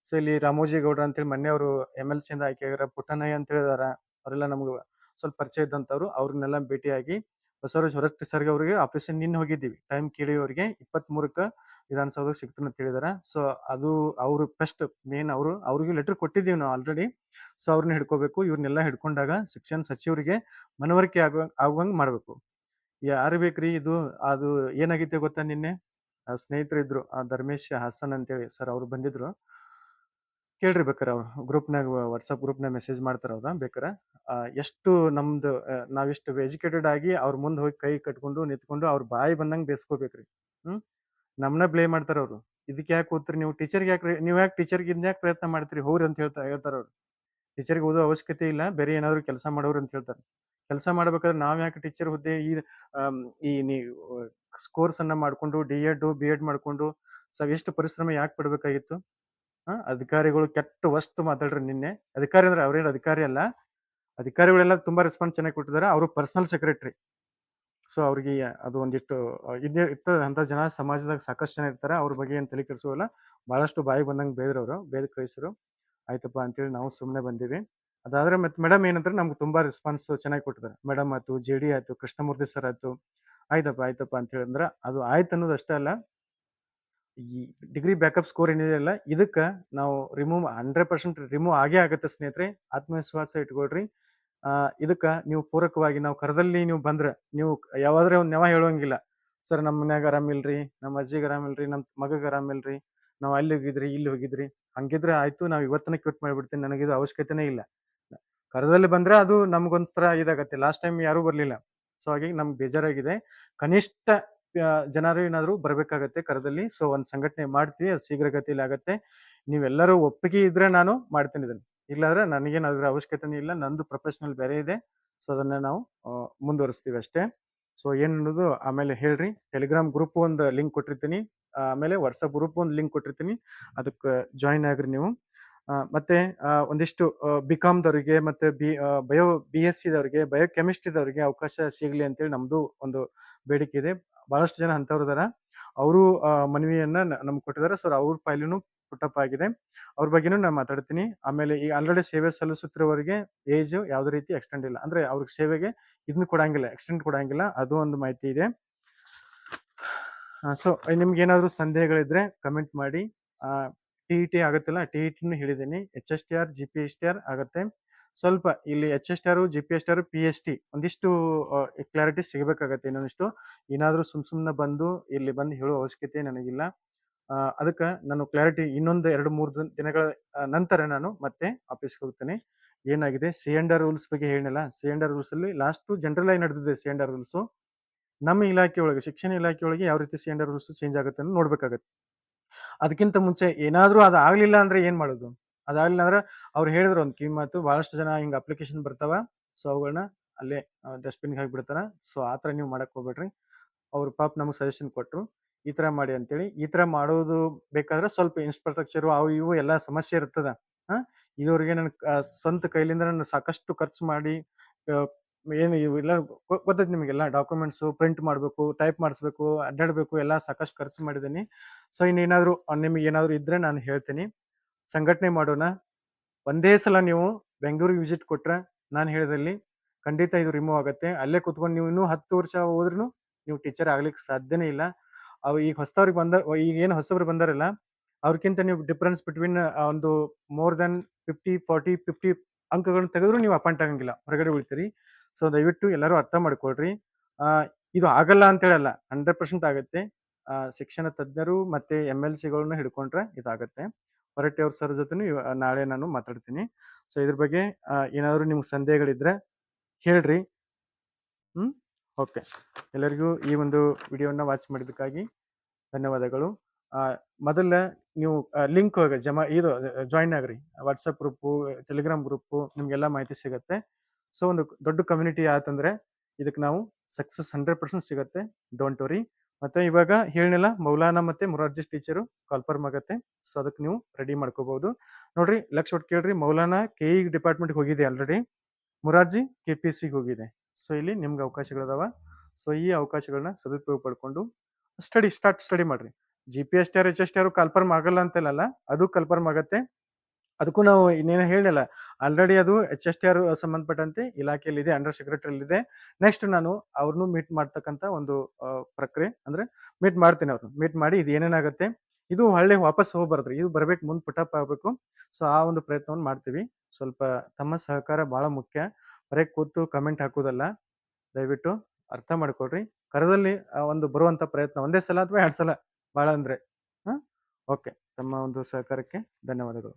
ಸೊ ಇಲ್ಲಿ ರಾಮೋಜಿ ಗೌಡ್ರ ಅಂತೇಳಿ ಮೊನ್ನೆ ಅವರು MLC ಇಂದ ಆಯ್ಕೆ ಆಗ್ಯಾರ, ಪುಟ್ಟಣ್ಣಯ್ಯ ಅಂತ ಹೇಳಿದಾರ, ಅವರೆಲ್ಲ ನಮ್ಗೆ ಸ್ವಲ್ಪ ಪರಿಚಯ ಇದ್ದಂತವ್ರು. ಅವ್ರನ್ನೆಲ್ಲ ಭೇಟಿಯಾಗಿ ಬಸವರಾಜ್ ಹೊರಟ್ಟಿ ಸರ್ಗೆ ಅವ್ರಿಗೆ ಆಫೀಸ್ ನಿನ್ನೆ ಹೋಗಿದ್ದೀವಿ. ಟೈಮ್ ಕೇಳಿ ಅವ್ರಿಗೆ 23ಕ್ಕೆ ವಿಧಾನಸೌಧ ಸಿಗ್ತಾನೆ ಅಂತ ಹೇಳಿದಾರ. ಸೊ ಅದು ಅವ್ರು ಫಸ್ಟ್ ಮೇನ್ ಅವ್ರಿಗೆ ಲೆಟರ್ ಕೊಟ್ಟಿದ್ದೀವಿ ನಾವು ಆಲ್ರೆಡಿ. ಸೊ ಅವ್ರನ್ನ ಹಿಡ್ಕೋಬೇಕು. ಇವ್ರನ್ನೆಲ್ಲ ಹಿಡ್ಕೊಂಡಾಗ ಶಿಕ್ಷಣ ಸಚಿವರಿಗೆ ಮನವರಿಕೆ ಆಗುವಂಗ್ ಮಾಡ್ಬೇಕು. ಯಾರು ಬೇಕ್ರಿ ಇದು? ಅದು ಏನಾಗೈತೆ ಗೊತ್ತಾ, ನಿನ್ನೆ ಸ್ನೇಹಿತರಿದ್ರು ಧರ್ಮೇಶ್ ಹಾಸನ್ ಅಂತೇಳಿ ಸರ್ ಅವ್ರು ಬಂದಿದ್ರು. ಕೇಳ್ರಿ ಬೇಕಾರೆ ಅವ್ರು ಗ್ರೂಪ್ನಾಗ ವಾಟ್ಸಪ್ ಗ್ರೂಪ್ನಾಗ ಮೆಸೇಜ್ ಮಾಡ್ತಾರ ಅವ್ರ ಬೇಕಾರೆ. ಎಷ್ಟು ನಮ್ದು ನಾವಿಷ್ಟು ಎಜುಕೇಟೆಡ್ ಆಗಿ ಅವ್ರ ಮುಂದೆ ಹೋಗಿ ಕೈ ಕಟ್ಕೊಂಡು ನಿಂತ್ಕೊಂಡು ಅವ್ರ ಬಾಯಿ ಬಂದಂಗೆ ಬೇಸ್ಕೋಬೇಕ್ರಿ. ಹ್ಮ್ ನಮ್ನ ಬ್ಲೇಮ್ ಮಾಡ್ತಾರ ಅವ್ರು. ಇದಕ್ಕೆ ಯಾಕೆ ಓದ್ತೀರಿ ನೀವು ಟೀಚರ್ಗೆ ಯಾಕೆ ನೀವು ಯಾಕೆ ಟೀಚರ್ಗೆ ಇದ್ಯಾಕೆ ಪ್ರಯತ್ನ ಮಾಡ್ತೀರಿ ಹೋಗ್ರಿ ಅಂತ ಹೇಳ್ತಾರ ಅವ್ರು. ಟೀಚರ್ಗೆ ಓದೋ ಅವಶ್ಯಕತೆ ಇಲ್ಲ ಬೇರೆ ಏನಾದ್ರು ಕೆಲಸ ಮಾಡೋರು ಅಂತ ಹೇಳ್ತಾರೆ. ಕೆಲಸ ಮಾಡ್ಬೇಕಾದ್ರೆ ನಾವ್ ಯಾಕೆ ಟೀಚರ್ ಹುದ್ದೆ ಆಮ್, ಈ ನೀವು ಕೋರ್ಸ್ ಅನ್ನ ಮಾಡ್ಕೊಂಡು ಡಿ ಬಿ ಎಡ್ ಮಾಡ್ಕೊಂಡು ಎಷ್ಟು ಪರಿಶ್ರಮ ಯಾಕೆ ಪಡ್ಬೇಕಾಗಿತ್ತು. ಅಧಿಕಾರಿಗಳು ಕೆಟ್ಟ ವಸ್ತು ಮಾತಾಡ್ರಿ ನಿನ್ನೆ. ಅಧಿಕಾರಿ ಅಂದ್ರೆ ಅವ್ರೇನು ಅಧಿಕಾರಿ ಅಲ್ಲ. ಅಧಿಕಾರಿಗಳೆಲ್ಲ ತುಂಬಾ ರೆಸ್ಪಾನ್ಸ್ ಚೆನ್ನಾಗಿ ಕೊಟ್ಟಿದ್ದಾರೆ. ಅವರು ಪರ್ಸನಲ್ ಸೆಕ್ರೆಟರಿ. ಸೊ ಅವ್ರಿಗೆ ಅದು ಒಂದಿಷ್ಟು ಇದೇ ಇರ್ತದೆ ಅಂತ ಜನ ಸಮಾಜದಾಗ ಸಾಕಷ್ಟು ಜನ ಇರ್ತಾರೆ. ಅವ್ರ ಬಗ್ಗೆ ಏನ್ ತಲೆ ಕೆಡಿಸೋಲ್ಲ. ಬಹಳಷ್ಟು ಬಾಯಿ ಬಂದಂಗೆ ಬೇದ್ರವ್ರು ಬೇದ್ ಕಳಿಸಿರು. ಆಯ್ತಪ್ಪ ಅಂತೇಳಿ ನಾವು ಸುಮ್ಮನೆ ಬಂದಿವಿ. ಅದಾದ್ರೆ ಮತ್ತೆ ಮೇಡಮ್ ಏನಂದ್ರೆ ನಮ್ಗೆ ತುಂಬಾ ರೆಸ್ಪಾನ್ಸ್ ಚೆನ್ನಾಗಿ ಕೊಟ್ಟಿದ್ದಾರೆ. ಮೇಡಮ್ ಆಯ್ತು ಜೆ ಡಿ ಆಯ್ತು ಕೃಷ್ಣಮೂರ್ತಿ ಸರ್ ಆಯ್ತು. ಆಯ್ತಪ್ಪ ಅಂತ ಹೇಳಿದ್ರ ಅದು ಆಯ್ತು ಅನ್ನೋದು ಅಷ್ಟೇ ಅಲ್ಲ. ಈ ಡಿಗ್ರಿ ಬ್ಯಾಕಪ್ ಸ್ಕೋರ್ ಏನಿದೆ ಅಲ್ಲ ಇದಕ್ಕ ನಾವು 100% ರಿಮೂವ್ ಆಗೇ ಆಗುತ್ತೆ ಸ್ನೇಹಿತರೆ. ಆತ್ಮವಿಶ್ವಾಸ ಇಟ್ಕೊಳ್ರಿ. ಇದಕ್ಕ ನೀವು ಪೂರಕವಾಗಿ ನಾವು ಕರದಲ್ಲಿ ನೀವು ಬಂದ್ರೆ ನೀವು ಯಾವಾದ್ರೆ ಒಂದ್ ನೆವ ಹೇಳುವಂಗಿಲ್ಲ. ಸರ್ ನಮ್ಮ ಮನ್ಯಾಗ ಆರಾಮಿಲ್ರಿ, ನಮ್ಮ ಅಜ್ಜಿಗೆ ಆರಾಮಿಲ್ರಿ, ನಮ್ಮ ಮಗಗೆ ಆರಾಮಿಲ್ರಿ, ನಾವು ಅಲ್ಲಿ ಹೋಗಿದ್ರಿ ಇಲ್ಲಿ ಹೋಗಿದ್ರಿ. ಹಂಗಿದ್ರೆ ಆಯ್ತು ನಾವು ಇವತ್ತನ ಕ್ವಿಟ್ ಮಾಡ್ಬಿಡ್ತೀನಿ, ನನಗಿದು ಅವಶ್ಯಕತೆನೇ ಇಲ್ಲ. ಕರದಲ್ಲಿ ಬಂದ್ರೆ ಅದು ನಮ್ಗೊಂಥರ ಇದಾಗತ್ತೆ. ಲಾಸ್ಟ್ ಟೈಮ್ ಯಾರು ಬರ್ಲಿಲ್ಲ. ಸೊ ಹಾಗಾಗಿ ನಮ್ಗೆ ಬೇಜಾರಾಗಿದೆ. ಕನಿಷ್ಠ ಜನರು ಏನಾದ್ರು ಬರ್ಬೇಕಾಗತ್ತೆ ಕರದಲ್ಲಿ. ಸೊ ಒಂದ್ ಸಂಘಟನೆ ಮಾಡ್ತೀವಿ, ಅದು ಶೀಘ್ರಗತಿಯಲ್ಲಿ ಆಗತ್ತೆ. ನೀವೆಲ್ಲರೂ ಒಪ್ಪಿಗೆ ಇದ್ರೆ ನಾನು ಮಾಡ್ತೀನಿ ಇದನ್ನ. ಇಲ್ಲಾಂದ್ರೆ ನನಗೇನು ಅದ್ರ ಅವಶ್ಯಕತೆನೇ ಇಲ್ಲ. ನಂದು ಪ್ರೊಫೆಷನಲ್ ಬೇರೆ ಇದೆ. ಸೊ ಅದನ್ನ ನಾವು ಮುಂದುವರಿಸ್ತೀವಿ ಅಷ್ಟೇ. ಸೊ ಏನ್ ಅನ್ನೋದು ಆಮೇಲೆ ಹೇಳ್ರಿ. ಟೆಲಿಗ್ರಾಮ್ ಗ್ರೂಪ್ ಒಂದು ಲಿಂಕ್ ಕೊಟ್ಟಿರ್ತೀನಿ. ಆಮೇಲೆ ವಾಟ್ಸಪ್ ಗ್ರೂಪ್ ಒಂದು ಲಿಂಕ್ ಕೊಟ್ಟಿರ್ತೀನಿ. ಅದಕ್ಕೆ ಜಾಯಿನ್ ಆಗ್ರಿ ನೀವು. ಮತ್ತೆ ಒಂದಿಷ್ಟು ಬಿಕಾಮ್ದವರಿಗೆ ಮತ್ತೆ BSc ದವರಿಗೆ ಬಯೋಕೆಮಿಸ್ಟ್ರಿದವರಿಗೆ ಅವಕಾಶ ಸಿಗ್ಲಿ ಅಂತೇಳಿ ನಮ್ದು ಒಂದು ಬೇಡಿಕೆ ಇದೆ. ಬಹಳಷ್ಟು ಜನ ಅಂತವ್ರು ಇದಾರ. ಅವರು ಮನವಿಯನ್ನ ನಮ್ಗೆ ಕೊಟ್ಟಿದ್ದಾರೆ. ಸರ್ ಅವ್ರ ಫೈಲಿನೂ ಪುಟಪ್ ಆಗಿದೆ. ಅವ್ರ ಬಗ್ಗೆನೂ ನಾನು ಮಾತಾಡ್ತೀನಿ. ಆಮೇಲೆ ಈ ಆಲ್ರೆಡಿ ಸೇವೆ ಸಲ್ಲಿಸುತ್ತಿರುವವರಿಗೆ ಏಜ್ ಯಾವುದೇ ರೀತಿ ಎಕ್ಸ್ಟೆಂಡ್ ಇಲ್ಲ. ಅಂದ್ರೆ ಅವ್ರಿಗೆ ಸೇವೆಗೆ ಇದನ್ನ ಕೊಡಂಗಿಲ್ಲ, ಎಕ್ಸ್ಟೆಂಡ್ ಕೊಡಂಗಿಲ್ಲ. ಅದು ಒಂದು ಮಾಹಿತಿ ಇದೆ. ಸೊ ನಿಮ್ಗೆ ಏನಾದ್ರು ಸಂದೇಹಗಳಿದ್ರೆ ಕಮೆಂಟ್ ಮಾಡಿ. TET ಆಗುತ್ತಿಲ್ಲ, TET ಹೇಳಿದ್ದೀನಿ. HSTR GPSTR ಆಗತ್ತೆ. ಸ್ವಲ್ಪ ಇಲ್ಲಿ HSTR GPSTR PST ಒಂದಿಷ್ಟು ಕ್ಲಾರಿಟಿ ಸಿಗಬೇಕಾಗತ್ತೆ. ಇನ್ನೊಂದಿಷ್ಟು ಏನಾದ್ರೂ ಸುಮ್ನೆ ಬಂದು ಇಲ್ಲಿ ಬಂದು ಹೇಳೋ ಅವಶ್ಯಕತೆ ನನಗಿಲ್ಲ. ಅದಕ್ಕೆ ನಾನು ಕ್ಲಾರಿಟಿ ಇನ್ನೊಂದು 2-3 ದಿನಗಳ ನಂತರ ನಾನು ಮತ್ತೆ ಆಫೀಸ್ಗೆ ಹೋಗ್ತೇನೆ. ಏನಾಗಿದೆ C&R ರೂಲ್ಸ್ ಬಗ್ಗೆ ಹೇಳಿನಲ್ಲ. C&R ರೂಲ್ಸ್ ಅಲ್ಲಿ ಲಾಸ್ಟ್ ಜನರಲ್ ಆಗಿ ನಡೆದಿದೆ. C&R ರೂಲ್ಸ್ ನಮ್ಮ ಇಲಾಖೆ ಒಳಗೆ ಶಿಕ್ಷಣ ಇಲಾಖೆ ಒಳಗೆ ಯಾವ ರೀತಿ C&R ರೂಲ್ಸ್ ಚೇಂಜ್ ಆಗುತ್ತೆ ಅಂತ ನೋಡ್ಬೇಕಾಗತ್ತೆ. ಅದಕ್ಕಿಂತ ಮುಂಚೆ ಏನಾದ್ರೂ ಅದು ಆಗ್ಲಿಲ್ಲ ಅಂದ್ರೆ ಏನ್ ಮಾಡೋದು. ಅದಾಗ್ಲಿಲ್ಲ ಅಂದ್ರೆ ಅವ್ರು ಹೇಳಿದ್ರು ಒಂದು ಕಿಮ್ಮತ್ತು. ಬಹಳಷ್ಟು ಜನ ಹಿಂಗ ಅಪ್ಲಿಕೇಶನ್ ಬರ್ತಾವ. ಸೊ ಅವುಗಳನ್ನ ಅಲ್ಲೇ ಡಸ್ಟ್ಬಿನ್ಗೆ ಹಾಕ್ಬಿಡ್ತಾರ. ಸೊ ಆತರ ನೀವು ಮಾಡಕ್ ಹೋಗ್ಬೇಡ್ರಿ. ಅವ್ರು ಪಾಪ ನಮ್ಗೆ ಸಜೆಷನ್ ಕೊಟ್ರು ಈ ತರ ಮಾಡಿ ಅಂತೇಳಿ. ಈ ತರ ಮಾಡೋದು ಬೇಕಾದ್ರೆ ಸ್ವಲ್ಪ ಇನ್ಫ್ರಾಸ್ಟ್ರಕ್ಚರ್ ಅವು ಇವು ಎಲ್ಲಾ ಸಮಸ್ಯೆ ಇರ್ತದ. ಇದುವರೆಗೆ ನನ್ ಸ್ವಂತ ಕೈಲಿಂದ ನಾನು ಸಾಕಷ್ಟು ಖರ್ಚು ಮಾಡಿ ಏನು ಇವೆಲ್ಲ ಗೊತ್ತೈತಿ ನಿಮಗೆಲ್ಲ. ಡಾಕ್ಯುಮೆಂಟ್ಸ್ ಪ್ರಿಂಟ್ ಮಾಡ್ಬೇಕು, ಟೈಪ್ ಮಾಡಿಸ್ಬೇಕು, ಅಡ್ಡಾಡ್ಬೇಕು, ಎಲ್ಲ ಸಾಕಷ್ಟು ಖರ್ಚು ಮಾಡಿದ್ದೀನಿ. ಸೊ ಇನ್ನೇನಾದ್ರು ನಿಮಗೆ ಏನಾದ್ರು ಇದ್ರೆ ನಾನು ಹೇಳ್ತೀನಿ. ಸಂಘಟನೆ ಮಾಡೋಣ. ಒಂದೇ ಸಲ ನೀವು ಬೆಂಗಳೂರಿಗೆ ವಿಸಿಟ್ ಕೊಟ್ರೆ ನಾನು ಹೇಳಿದಲ್ಲಿ ಖಂಡಿತ ಇದು ರಿಮೂವ್ ಆಗುತ್ತೆ. ಅಲ್ಲೇ ಕುತ್ಕೊಂಡು ನೀವು ಇನ್ನೂ 10 ವರ್ಷ ಹೋದ್ರೂ ನೀವು ಟೀಚರ್ ಆಗ್ಲಿಕ್ಕೆ ಸಾಧ್ಯನೇ ಇಲ್ಲ. ಅವು ಈಗ ಹೊಸವ್ರಿಗೆ ಈಗ ಏನು ಹೊಸಬ್ರು ಬಂದಾರಲ್ಲ ಅವ್ರಕ್ಕಿಂತ ನೀವು ಡಿಫ್ರೆನ್ಸ್ ಬಿಟ್ವೀನ್ ಒಂದು ಮೋರ್ ದನ್ 50 ಅಂಕಗಳನ್ನ ತೆಗೆದ್ರು ನೀವು ಅಪಾಯಿಂಟ್ ಆಗಂಗಿಲ್ಲ, ಹೊರಗಡೆ ಉಳಿತೀರಿ. ಸೊ ದಯವಿಟ್ಟು ಎಲ್ಲರೂ ಅರ್ಥ ಮಾಡ್ಕೊಳ್ರಿ. ಇದು ಆಗಲ್ಲ ಅಂತ ಹೇಳಲ್ಲ, 100% ಆಗುತ್ತೆ. ಶಿಕ್ಷಣ ತಜ್ಞರು ಮತ್ತೆ MLCಗಳನ್ನ ಹಿಡ್ಕೊಂಡ್ರೆ ಇದಾಗತ್ತೆ. ಹೊರಟ್ಟಿ ಅವ್ರ ಸರ್ ಜೊತೆ ನಾಳೆ ನಾನು ಮಾತಾಡ್ತೀನಿ. ಸೊ ಇದ್ರ ಬಗ್ಗೆ ಏನಾದ್ರು ನಿಮ್ಗೆ ಸಂದೇಹಗಳಿದ್ರೆ ಹೇಳ್ರಿ. ಓಕೆ. ಎಲ್ಲರಿಗೂ ಈ ಒಂದು ವಿಡಿಯೋನ ವಾಚ್ ಮಾಡಿದ್ದಕ್ಕಾಗಿ ಧನ್ಯವಾದಗಳು. ಮೊದಲ ನೀವು ಲಿಂಕ್ ಇದು ಜಾಯಿನ್ ಆಗ್ರಿ. ವಾಟ್ಸಪ್ ಗ್ರೂಪು, ಟೆಲಿಗ್ರಾಮ್ ಗ್ರೂಪು, ನಿಮ್ಗೆಲ್ಲ ಮಾಹಿತಿ ಸಿಗತ್ತೆ. ಸೊ ಒಂದು ದೊಡ್ಡ ಕಮ್ಯುನಿಟಿ ಆತಂದ್ರೆ ಇದಕ್ಕೆ ನಾವು ಸಕ್ಸಸ್ 100% ಸಿಗತ್ತೆ. Don't worry. ಮತ್ತೆ ಇವಾಗ ಹೇಳಿಲ್ಲ ಮೌಲಾನಾ ಮತ್ತೆ ಮೊರಾರ್ಜಿ ಟೀಚರು ಕಾಲ್ಫರ್ಮ್ ಆಗತ್ತೆ. ಸೊ ಅದಕ್ಕೆ ನೀವು ರೆಡಿ ಮಾಡ್ಕೋಬಹುದು. ನೋಡ್ರಿ ಲಕ್ಷ ಒಟ್ಟು ಕೇಳ್ರಿ. ಮೌಲಾನಾ KE ಡಿಪಾರ್ಟ್ಮೆಂಟ್ಗೆ ಹೋಗಿದೆ ಆಲ್ರೆಡಿ. ಮೊರಾರ್ಜಿ KPSCಗೆ ಹೋಗಿದೆ. ಸೊ ಇಲ್ಲಿ ನಿಮ್ಗೆ ಅವಕಾಶಗಳಿದಾವ. ಸೊ ಈ ಅವಕಾಶಗಳನ್ನ ಸದುಪಯೋಗ ಪಡ್ಕೊಂಡು ಸ್ಟಡಿ ಮಾಡ್ರಿ. GPSTR HSTR ಕನ್ಫರ್ಮ್ ಆಗಲ್ಲ ಅಂತಲ್ಲ, ಅದು ಕನ್ಫರ್ಮ್ ಆಗತ್ತೆ. ಅದಕ್ಕೂ ನಾವು ಇನ್ನೇನು ಹೇಳಿಲ್ಲ. ಆಲ್ರೆಡಿ ಅದು HSTR ಸಂಬಂಧಪಟ್ಟಂತೆ ಇಲಾಖೆಯಲ್ಲಿ ಇದೆ, ಅಂಡರ್ ಸೆಕ್ರೆಟರಿ ಇದೆ. ನೆಕ್ಸ್ಟ್ ನಾನು ಅವ್ರನ್ನು ಮೀಟ್ ಮಾಡ್ತಕ್ಕಂಥ ಒಂದು ಪ್ರಕ್ರಿಯೆ ಅಂದ್ರೆ ಮೀಟ್ ಮಾಡ್ತೀನಿ. ಅವ್ರನ್ನ ಮೀಟ್ ಮಾಡಿ ಇದು ಏನೇನಾಗುತ್ತೆ, ಇದು ಹಳ್ಳಿ ವಾಪಸ್ ಹೋಗ್ಬಾರ್ದ್ರಿ, ಇದು ಬರ್ಬೇಕು, ಮುಂದೆ ಪುಟಪ್ ಆಗ್ಬೇಕು. ಸೊ ಆ ಒಂದು ಪ್ರಯತ್ನವನ್ನು ಮಾಡ್ತೀವಿ. ಸ್ವಲ್ಪ ತಮ್ಮ ಸಹಕಾರ ಬಹಳ ಮುಖ್ಯ. ಬರೀ ಕೂತು ಕಮೆಂಟ್ ಹಾಕೋದಲ್ಲ. ದಯವಿಟ್ಟು ಅರ್ಥ ಮಾಡ್ಕೊಳ್ರಿ. ಕರದಲ್ಲಿ ಒಂದು ಬರುವಂತ ಪ್ರಯತ್ನ ಒಂದೇ ಸಲ ಅಥವಾ 2 ಸಲ ಭಾಳ ಅಂದ್ರೆ. ಹಾಂ, ಓಕೆ. ತಮ್ಮ ಒಂದು ಸಹಕಾರಕ್ಕೆ ಧನ್ಯವಾದಗಳು.